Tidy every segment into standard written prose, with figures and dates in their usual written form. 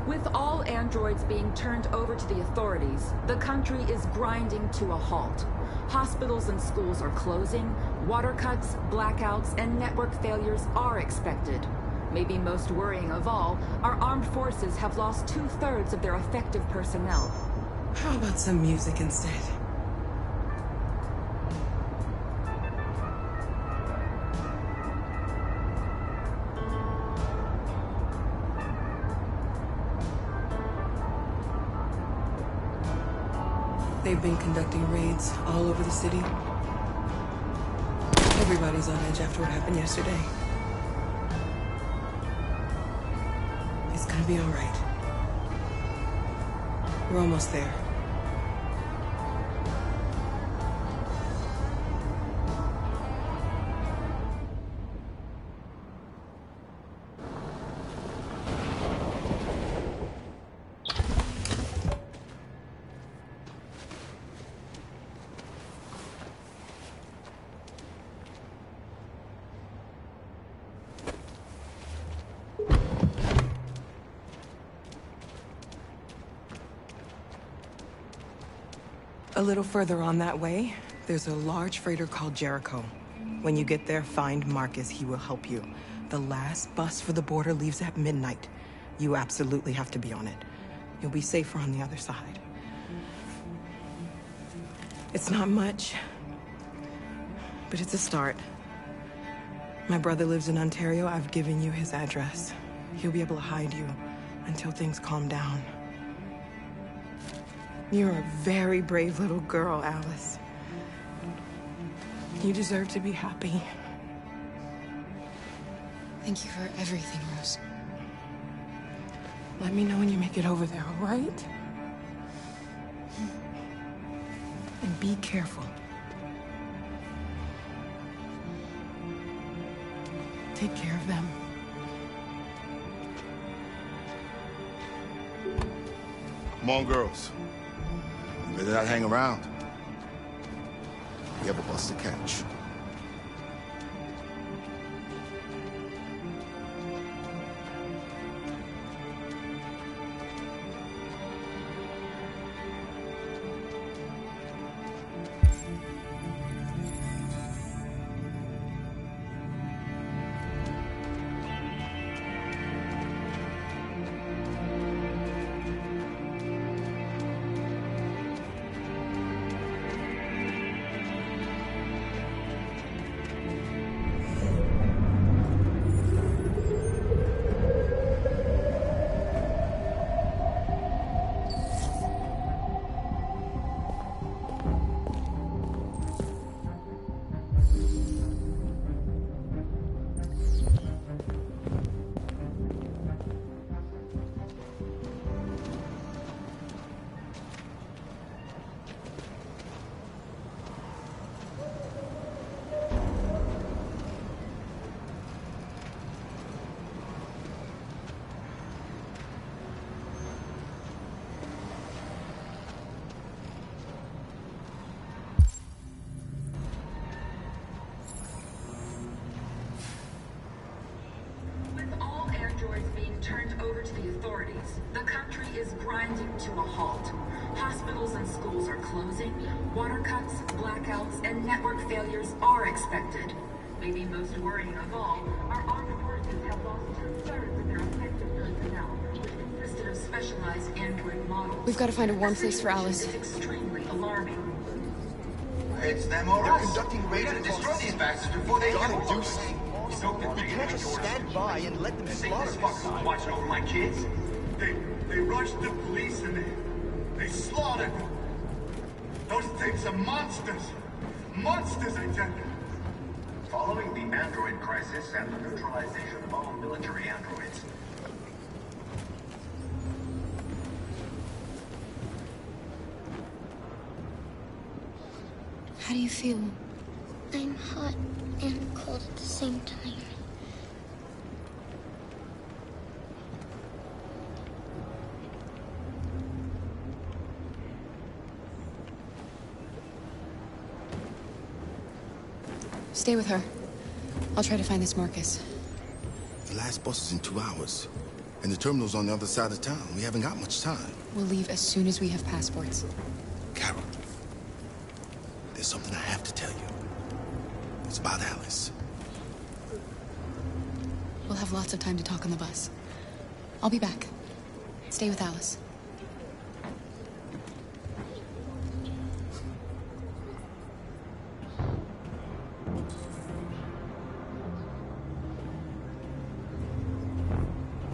With all androids being turned over to the authorities, the country is grinding to a halt. Hospitals and schools are closing, water cuts, blackouts, and network failures are expected. Maybe most worrying of all, our armed forces have lost 2/3 of their effective personnel. How about some music instead? They've been conducting raids all over the city. Everybody's on edge after what happened yesterday. It's gonna be all right. We're almost there. A little further on that way, there's a large freighter called Jericho. When you get there, find Marcus. He will help you. The last bus for the border leaves at midnight. You absolutely have to be on it. You'll be safer on the other side. It's not much, but it's a start. My brother lives in Ontario. I've given you his address. He'll be able to hide you until things calm down. You're a very brave little girl, Alice. You deserve to be happy. Thank you for everything, Rose. Let me know when you make it over there, all right? And be careful. Take care of them. Come on, girls. You better not hang around. We have a bus to catch. authorities. The country is grinding to a halt. Hospitals and schools are closing. Water cuts, blackouts, and network failures are expected. Maybe most worrying of all, our armed forces have lost 2/3 of their effective personnel, which consisted of specialized android models. We've got to find a warm place for Alice. It's extremely alarming. It's them or They're us. conducting raids We gotta across destroy the these bastards before they Gotta kill do all of us. something. We We can't just stand by and let them slaughter This us. fucker was watching over my kids. They rushed the police and they slaughtered them. Those things are monsters. Monsters, I tell you. Following the android crisis and the neutralization of all military androids, How do you feel? I'm hot and cold at the same time. Stay with her. I'll try to find this Marcus. The last bus is in 2 hours. And the terminal's on the other side of town. We haven't got much time. We'll leave as soon as we have passports. Carol, there's something I have to tell you. It's about Alice. We'll have lots of time to talk on the bus. I'll be back. Stay with Alice.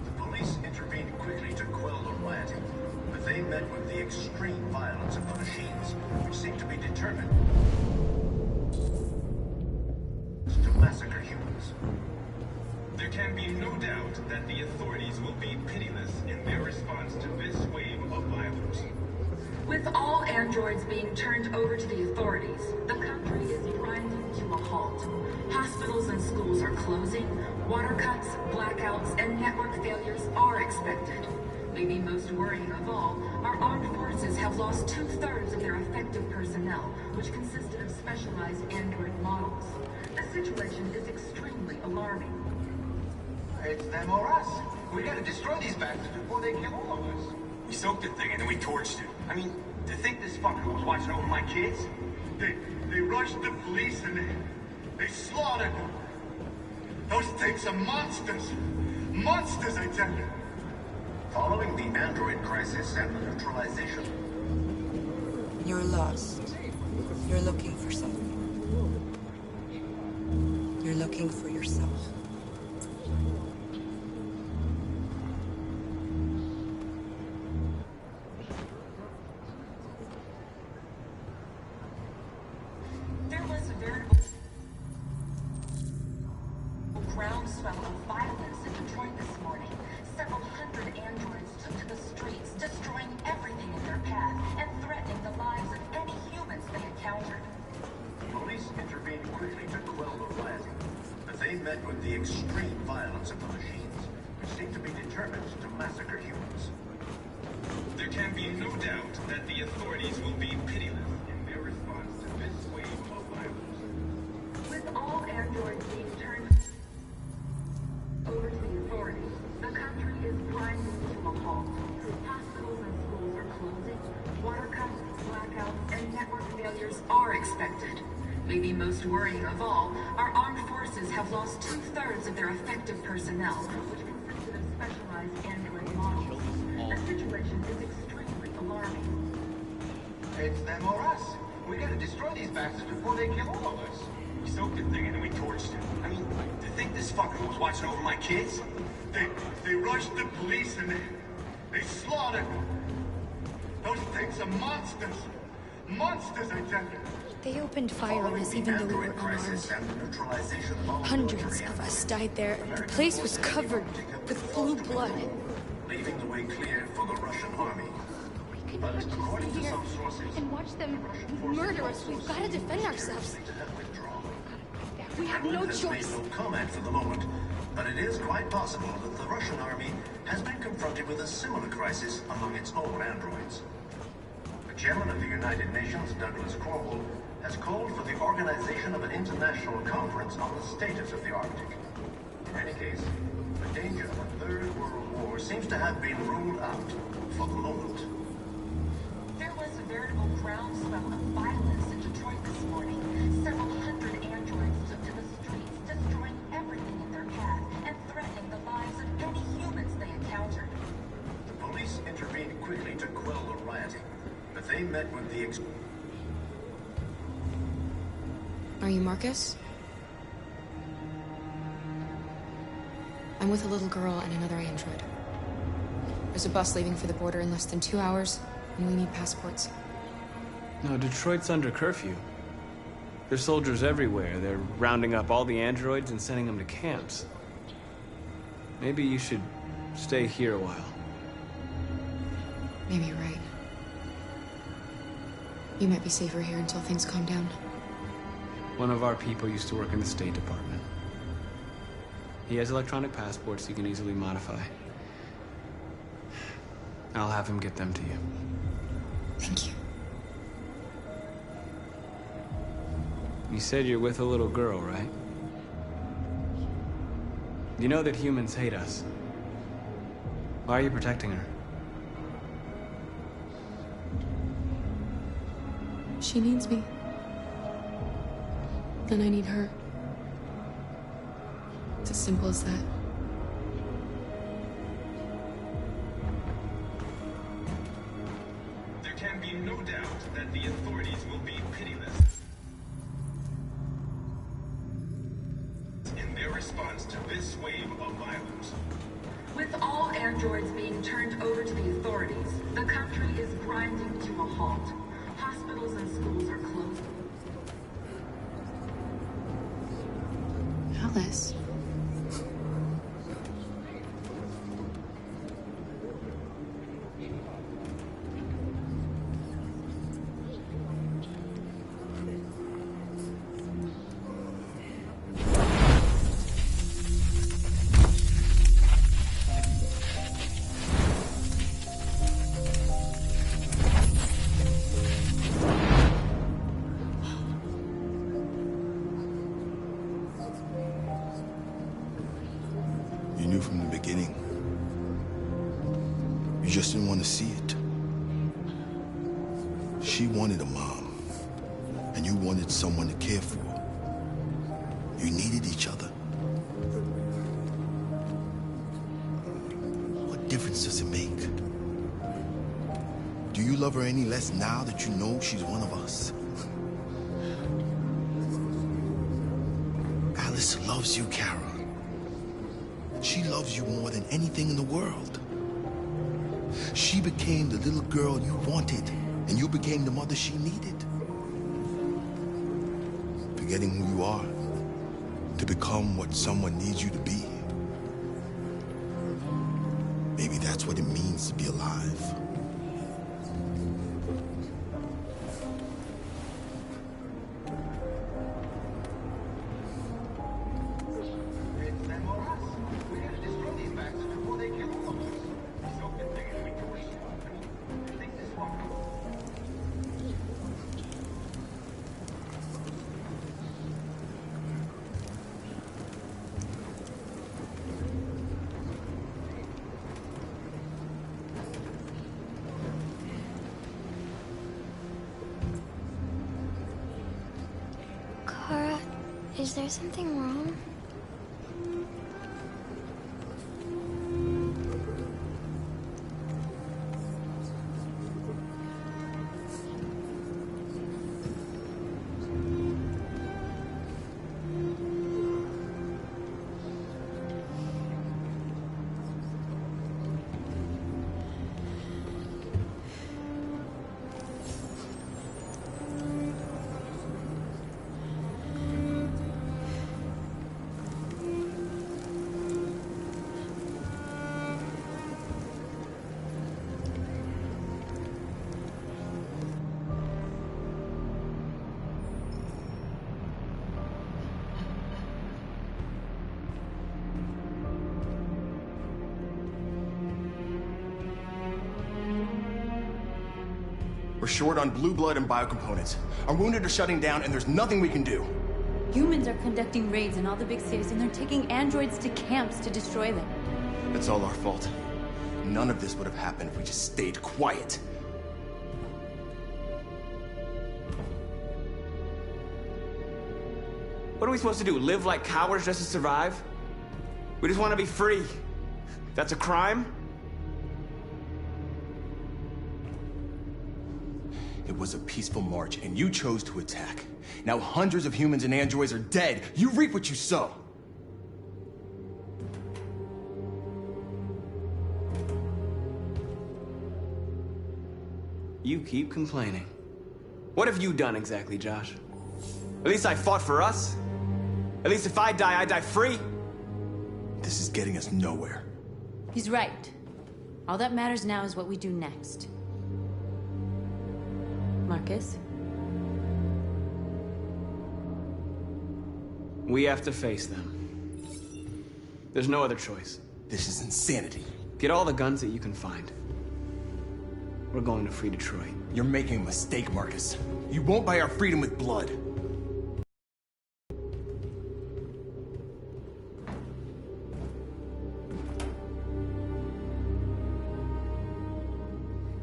the police intervened quickly to quell the rioting, but they met with the extreme violence of the machines, which seemed to be determined to massacre humans. There can be no doubt that the authorities will be pitiless in their response to this wave of violence. With all androids being turned over to the authorities, the country is grinding to a halt. Hospitals and schools are closing. Water cuts, blackouts, and network failures are expected. Maybe most worrying of all, our armed forces have lost 2/3 of their effective personnel, which consisted of specialized android models. The situation is extremely alarming. It's them or us. We gotta destroy these bastards before they kill all of us. We soaked the thing and then we torched it. I mean, to think this fucker was watching over my kids? They rushed the police and they slaughtered them. Those things are monsters. Monsters, I tell you. Following the android crisis and the neutralization, You're lost. You're looking for something. You're looking for yourself. There was a veritable groundswell of violence in Detroit this morning. Several hundred androids took to the streets, destroying everything in their path and threatening the lives of any humans they encountered. police intervened quickly to quell the rioting, but they met with the extreme violence of the machines, which seemed to be determined to massacre humans. There can be no doubt that the authorities will be pitiless in their response to this wave of violence. With all androids being turned over to the authorities, the country is grinding to a halt. Hospitals and schools are closing. Water cuts, blackouts, and network failures are expected. Maybe most worrying of all, our armed forces have lost 2/3 of their effective personnel, which consisted of specialized android models. The situation is extremely alarming. It's them or us. We gotta destroy these bastards before they kill all of us. We soaked the thing and then we torched it. I mean, to think this fucker was watching over my kids? They rushed the police and they slaughtered them. Those things are monsters. Monsters, I tell you. They opened fire on us even though we were Android crisis unarmed. and the neutralization of all Hundreds military of us androids, died there. The place was covered with blue blood. leaving the way clear for the Russian army. But according to some sources, And watch them murder us. We've got to defend ourselves. to have withdrawn. We have no Has choice. made no comment for the moment, but it is quite possible that the Russian army has been confronted with a similar crisis among its own androids. The chairman of the United Nations, Douglas Cromwell, has called for the organization of an international conference on the status of the Arctic. In any case, the danger of a third world war seems to have been ruled out for the moment. There was a veritable groundswell of violence in Detroit this morning. Several hundred androids took to the streets, destroying everything in their path and threatening the lives of any humans they encountered. The police intervened quickly to quell the rioting, but they met with the Are you Marcus? I'm with a little girl and another android. There's a bus leaving for the border in less than 2 hours, and we need passports. No, Detroit's under curfew. There's soldiers everywhere. They're rounding up all the androids and sending them to camps. Maybe you should stay here a while. Maybe you're right. You might be safer here until things calm down. One of our people used to work in the State Department. He has electronic passports he can easily modify. I'll have him get them to you. Thank you. You said you're with a little girl, right? You know that humans hate us. Why are you protecting her? She needs me. And I need her. It's as simple as that. There can be no doubt that the authorities will be pitiless in their response to this wave of violence. With all androids being turned over to the authorities, the country is grinding to a halt. Hospitals and schools are closed. Alice. You knew from the beginning. You just didn't want to see it. She wanted a mom, and you wanted someone to care for. You needed each other. What difference does it make? Do you love her any less now that you know she's one of us? Alice loves you, Kara. She loves you more than anything in the world. She became the little girl you wanted, and you became the mother she needed. Forgetting who you are to become what someone needs you to be. Maybe that's what it means to be alive. Kara, is there something wrong? We're short on blue blood and biocomponents. Our wounded are shutting down, and there's nothing we can do. Humans are conducting raids in all the big cities, and they're taking androids to camps to destroy them. It's all our fault. None of this would have happened if we just stayed quiet. What are we supposed to do? Live like cowards just to survive? We just want to be free. That's a crime? It was a peaceful march, and you chose to attack. Now hundreds of humans and androids are dead. You reap what you sow. You keep complaining. What have you done exactly, Josh? At least I fought for us. At least if I die free. This is getting us nowhere. He's right. All that matters now is what we do next. Marcus? We have to face them. There's no other choice. This is insanity. Get all the guns that you can find. We're going to free Detroit. You're making a mistake, Marcus. You won't buy our freedom with blood.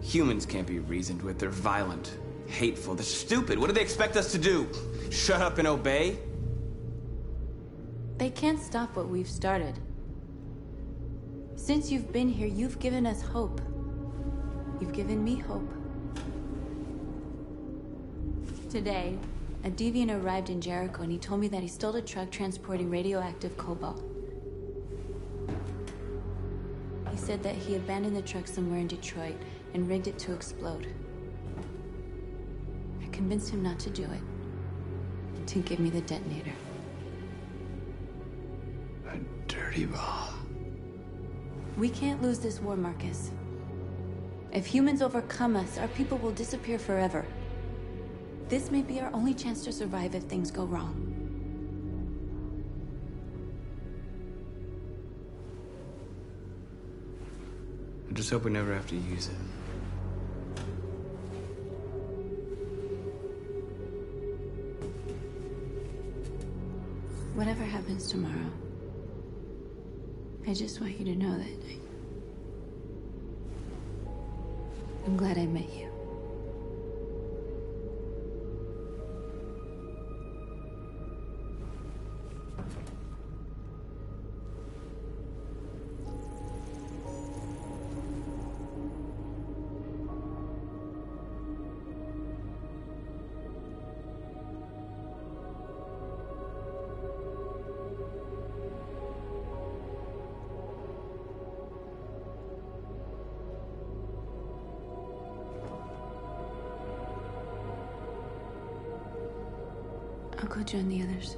Humans can't be reasoned with. They're violent, hateful, they're stupid. What do they expect us to do? Shut up and obey? They can't stop what we've started. Since you've been here, you've given us hope. You've given me hope. Today, a deviant arrived in Jericho and he told me that he stole a truck transporting radioactive cobalt. He said that he abandoned the truck somewhere in Detroit and rigged it to explode. I convinced him not to do it, and to give me the detonator. A dirty bomb. We can't lose this war, Marcus. If humans overcome us, our people will disappear forever. This may be our only chance to survive if things go wrong. I just hope we never have to use it. Whatever happens tomorrow, I just want you to know that I'm glad I met you. I'll go join the others.